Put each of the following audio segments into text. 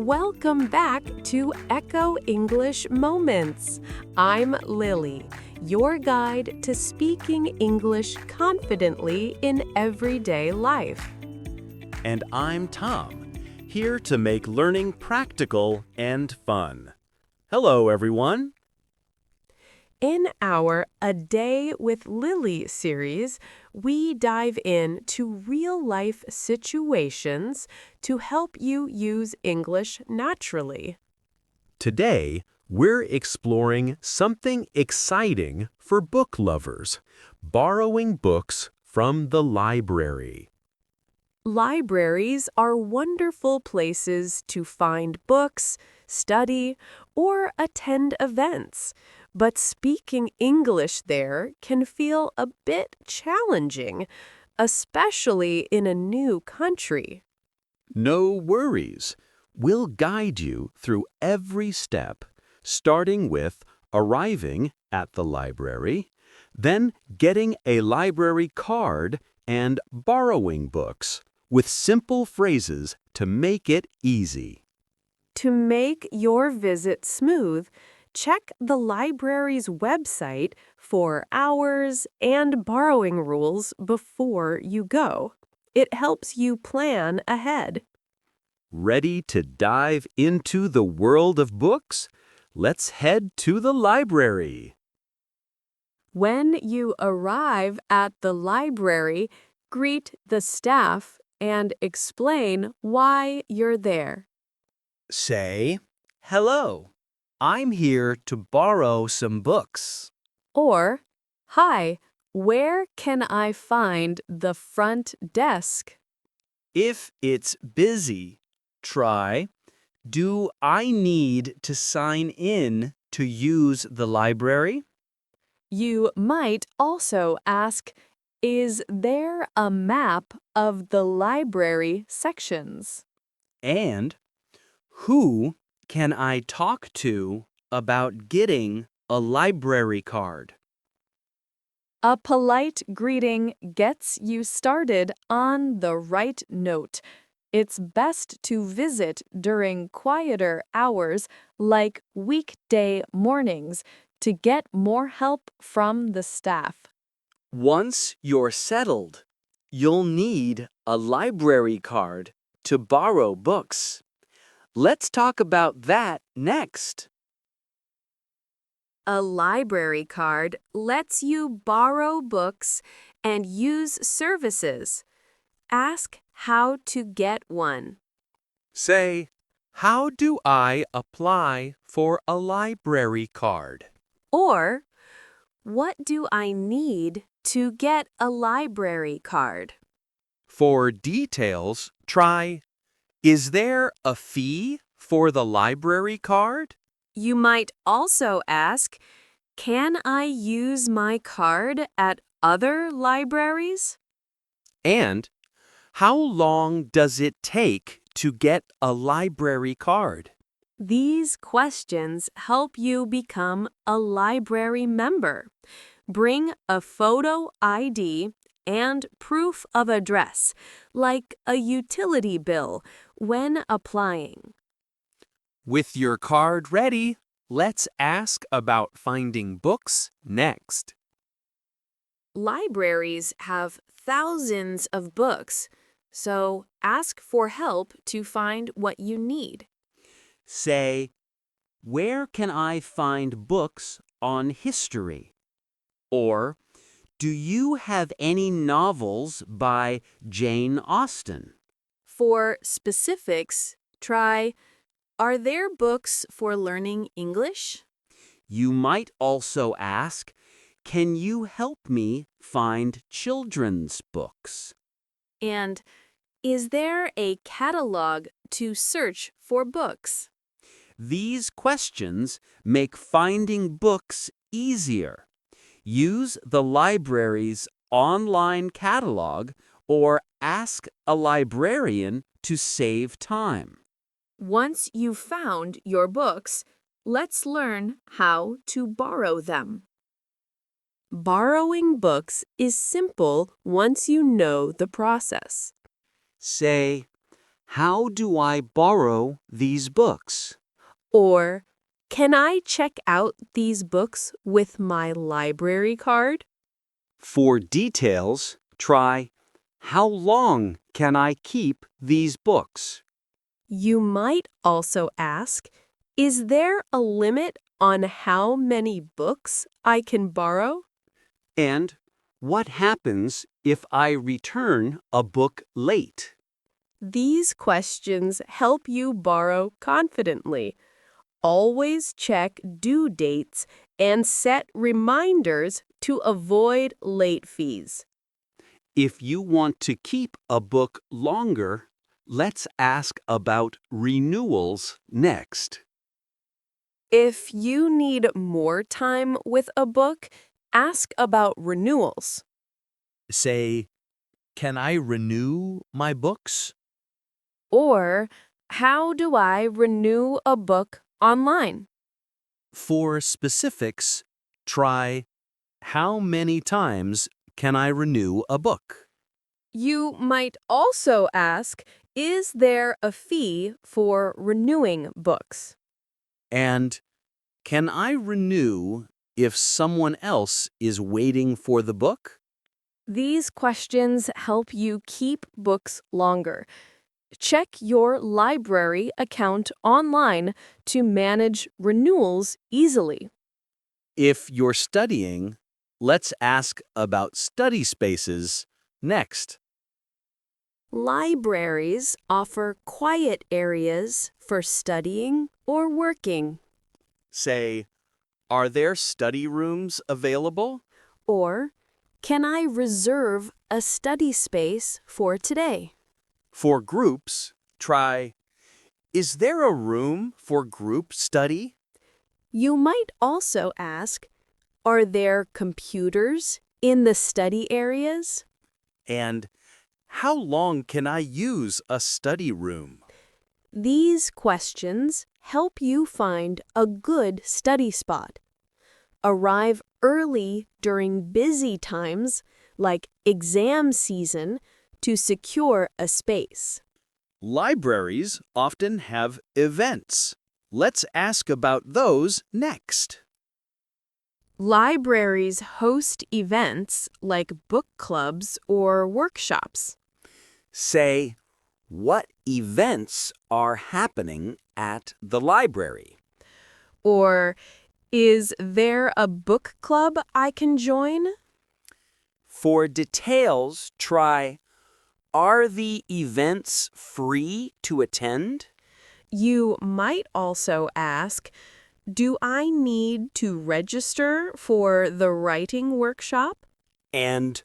Welcome back to Echo English Moments. I'm Lily, your guide to speaking English confidently in everyday life. And I'm Tom, here to make learning practical and fun. Hello, everyone. In our A Day with Lily series, we dive into real-life situations to help you use English naturally. Today, we're exploring something exciting for book lovers, borrowing books from the library. Libraries are wonderful places to find books, study, or attend events. But speaking English there can feel a bit challenging, especially in a new country. No worries. We'll guide you through every step, starting with arriving at the library, then getting a library card and borrowing books with simple phrases to make it easy. To make your visit smooth, check the library's website for hours and borrowing rules before you go. It helps you plan ahead. Ready to dive into the world of books? Let's head to the library. When you arrive at the library, greet the staff and explain why you're there. Say, "Hello, I'm here to borrow some books." Or, "Hi, where can I find the front desk?" If it's busy, try, "Do I need to sign in to use the library?" You might also ask, "Is there a map of the library sections?" And, "Who can I talk to about getting a library card?" A polite greeting gets you started on the right note. It's best to visit during quieter hours like weekday mornings to get more help from the staff. Once you're settled, you'll need a library card to borrow books. Let's talk about that next. A library card lets you borrow books and use services. Ask how to get one. Say, how do I apply for a library card? Or, what do I need to get a library card? For details, try, is there a fee for the library card? You might also ask, can I use my card at other libraries? And how long does it take to get a library card? These questions help you become a library member. Bring a photo ID and proof of address, like a utility bill, when applying. With your card ready, let's ask about finding books next. Libraries have thousands of books, so ask for help to find what you need. Say, "Where can I find books on history?" Or, "Do you have any novels by Jane Austen?" For specifics, try, are there books for learning English? You might also ask, "Can you help me find children's books?" And is there a catalog to search for books? These questions make finding books easier. Use the library's online catalog or ask a librarian to save time. Once you've found your books, let's learn how to borrow them. Borrowing books is simple once you know the process. Say, how do I borrow these books? Or, can I check out these books with my library card? For details, try, how long can I keep these books? You might also ask, is there a limit on how many books I can borrow? And what happens if I return a book late? These questions help you borrow confidently. Always check due dates and set reminders to avoid late fees. If you want to keep a book longer, let's ask about renewals next. If you need more time with a book, ask about renewals. Say, can I renew my books? Or, how do I renew a book online? For specifics, try, how many times can I renew a book? You might also ask, is there a fee for renewing books? And can I renew if someone else is waiting for the book? These questions help you keep books longer. Check your library account online to manage renewals easily. If you're studying, let's ask about study spaces next. Libraries offer quiet areas for studying or working. Say, are there study rooms available? Or, can I reserve a study space for today? For groups, try, is there a room for group study? You might also ask, are there computers in the study areas? And how long can I use a study room? These questions help you find a good study spot. Arrive early during busy times, like exam season, to secure a space. Libraries often have events. Let's ask about those next. Libraries host events like book clubs or workshops. Say, what events are happening at the library? Or, is there a book club I can join? For details, try, are the events free to attend? You might also ask, do I need to register for the writing workshop? And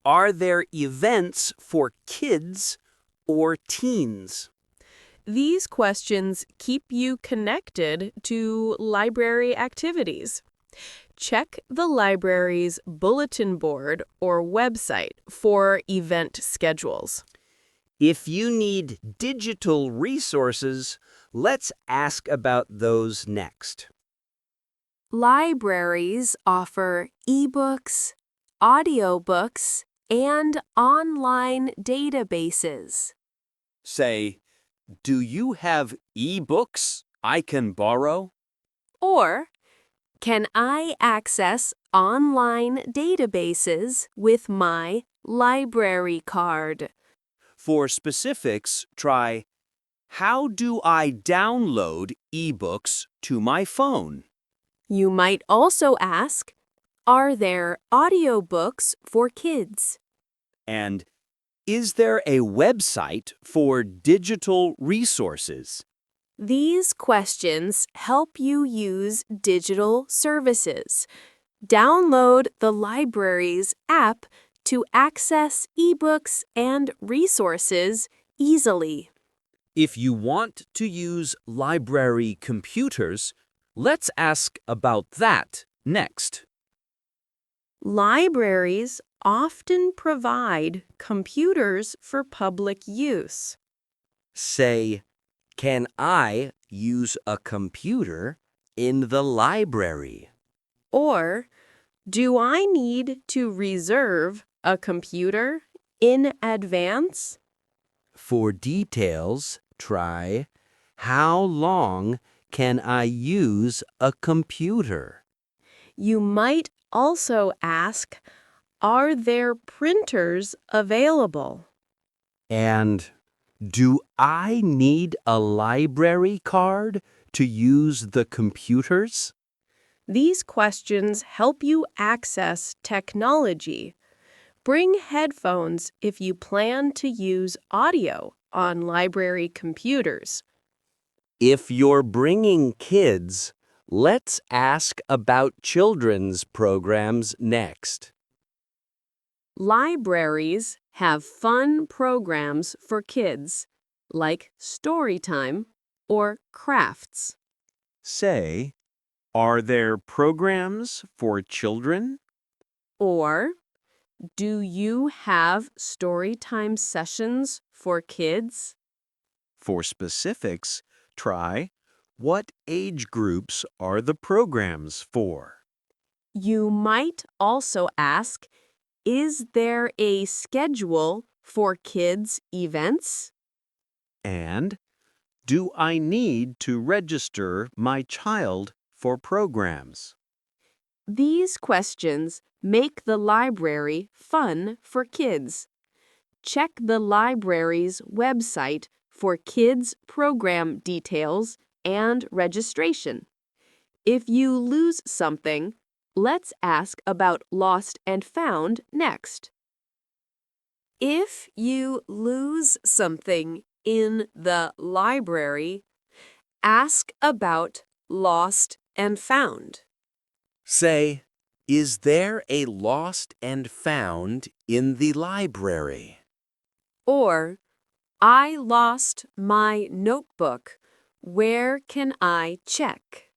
are there events for kids or teens? These questions keep you connected to library activities. Check the library's bulletin board or website for event schedules. If you need digital resources, let's ask about those next. Libraries offer ebooks, audiobooks, and online databases. Say, do you have e-books I can borrow? Or, can I access online databases with my library card? For specifics, try, how do I download e-books to my phone? You might also ask, are there audiobooks for kids? And is there a website for digital resources? These questions help you use digital services. Download the library's app to access ebooks and resources easily. If you want to use library computers, let's ask about that next. Libraries often provide computers for public use. Say, can I use a computer in the library? Or, do I need to reserve a computer in advance? For details, try, how long can I use a computer? You might also ask, are there printers available? And do I need a library card to use the computers? These questions help you access technology. Bring headphones if you plan to use audio on library computers. If you're bringing kids, let's ask about children's programs next. Libraries have fun programs for kids, like story time or crafts. Say, are there programs for children? Or, do you have story time sessions for kids? For specifics, try, what age groups are the programs for? You might also ask, is there a schedule for kids' events? And, do I need to register my child for programs? These questions make the library fun for kids. Check the library's website for kids' program details and registration. If you lose something, let's ask about lost and found next. If you lose something in the library, ask about lost and found. Say, is there a lost and found in the library? Or, I lost my notebook. Where can I check?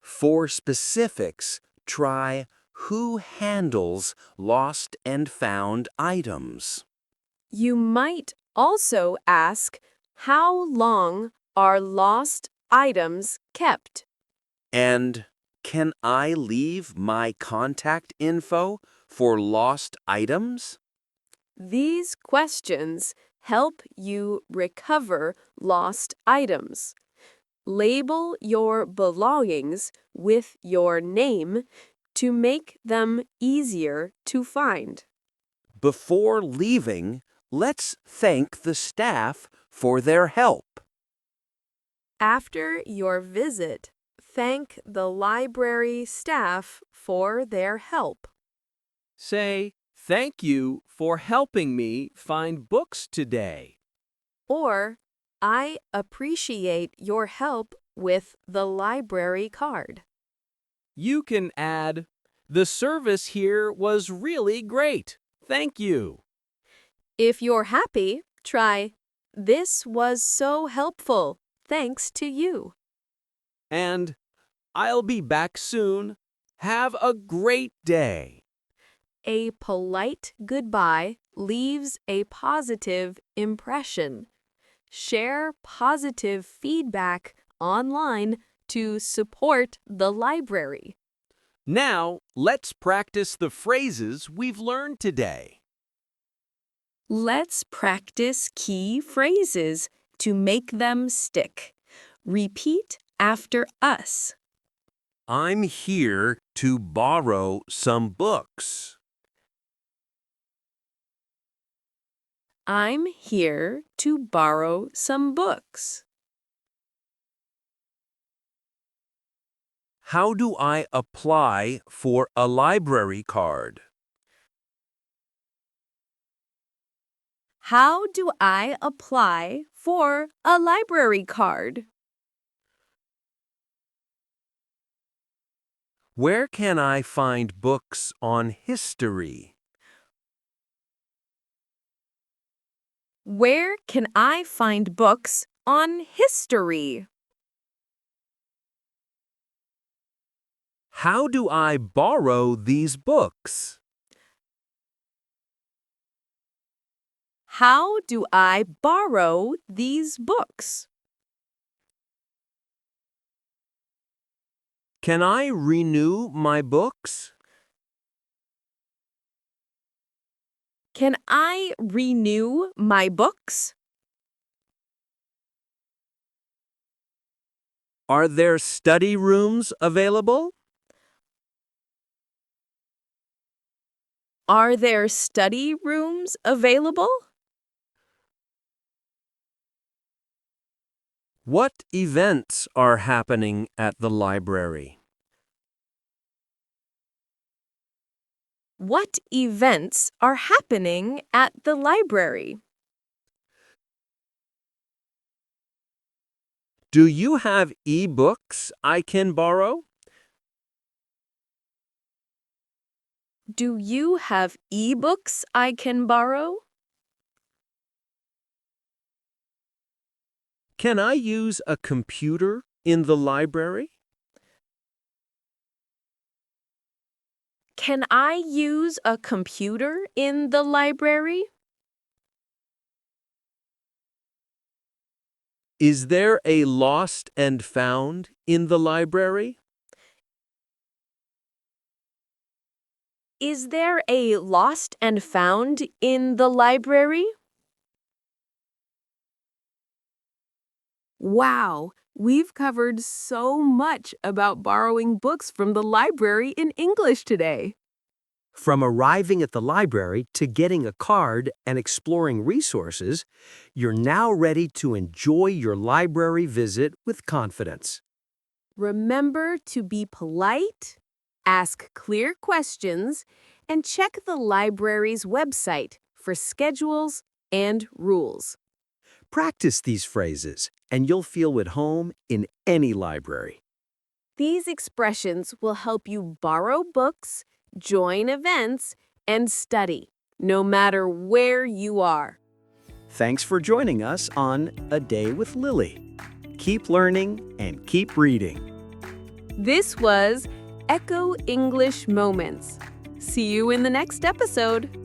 For specifics, try who handles lost and found items. You might also ask, how long are lost items kept? And can I leave my contact info for lost items? These questions help you recover lost items. Label your belongings with your name to make them easier to find. Before leaving, let's thank the staff for their help. After your visit, thank the library staff for their help. Say, thank you for helping me find books today. Or, I appreciate your help with the library card. You can add, the service here was really great. Thank you. If you're happy, try, this was so helpful. Thanks to you. And I'll be back soon. Have a great day. A polite goodbye leaves a positive impression. Share positive feedback online to support the library. Now, let's practice the phrases we've learned today. Let's practice key phrases to make them stick. Repeat after us. I'm here to borrow some books. I'm here to borrow some books. How do I apply for a library card? How do I apply for a library card? Where can I find books on history? Where can I find books on history? How do I borrow these books? How do I borrow these books? Can I renew my books? Can I renew my books? Are there study rooms available? Are there study rooms available? What events are happening at the library? What events are happening at the library? Do you have e-books I can borrow? Do you have e-books I can borrow? Can I use a computer in the library? Can I use a computer in the library? Is there a lost and found in the library? Is there a lost and found in the library? Wow, we've covered so much about borrowing books from the library in English today. From arriving at the library to getting a card and exploring resources, you're now ready to enjoy your library visit with confidence. Remember to be polite, ask clear questions, and check the library's website for schedules and rules. Practice these phrases, and you'll feel at home in any library. These expressions will help you borrow books, join events, and study, no matter where you are. Thanks for joining us on A Day with Lily. Keep learning and keep reading. This was Echo English Moments. See you in the next episode.